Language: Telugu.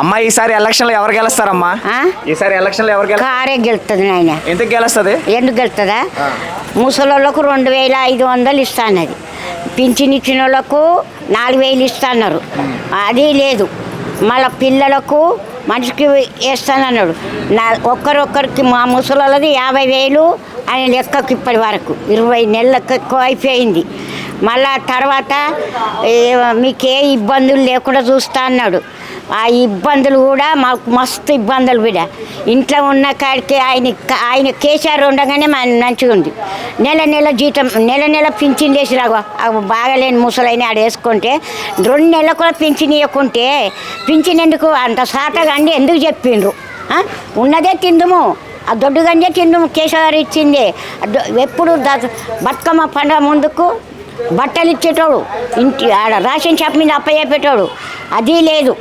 అమ్మా ఈసారి ఎలక్షన్లో ఎవరు గెలుస్తారమ్మా? ఈసారి ఎలక్షన్లో ఎవరు గెలుస్తారు? కారే గెలుస్తుంది నాయన. ఎందుకు గెలుస్తుంది? ఎందుకు గెలుతుందా? ముసలోళ్ళకు 2500 ఇస్తాన్నది, పింఛన్ ఇచ్చిన వాళ్ళకు 4000 ఇస్తాన్నారు, అది లేదు. మళ్ళీ పిల్లలకు మనిషికి వేస్తానన్నాడు. ఒక్కరొక్కరికి మా ముసలోళ్ళది 50,000 అని లెక్కకు ఇప్పటి వరకు 20 నెలలకు ఎక్కువ అయిపోయింది. మళ్ళా తర్వాత మీకు ఏ ఇబ్బందులు లేకుండా చూస్తా అన్నాడు. ఆ ఇబ్బందులు కూడా మాకు మస్తు ఇబ్బందులు బిడ్డ. ఇంట్లో ఉన్న కాడికి ఆయన కేసీఆర్ ఉండగానే మంచిగా ఉంది. నెల జీతం నెల పింఛన్ వేసిరాగో బాగాలేని ముసలైన ఆడ వేసుకుంటే 2 నెలలకు కూడా పింఛన్ ఇవ్వకుంటే పింఛన్ ఎందుకు అంత సాటగా అండి ఎందుకు చెప్పిండ్రు? ఉన్నదే తిందుము, ఆ దొడ్డు గంజే తిందుము. కేసీఆర్ ఇచ్చింది ఎప్పుడు బతుకమ్మ పండుగ ముందుకు బట్టలు ఇచ్చేటోడు, ఇంటి ఆడ రేషన్ షాప్ మీద అప్పయ్య పెట్టాడు, అది లేదు.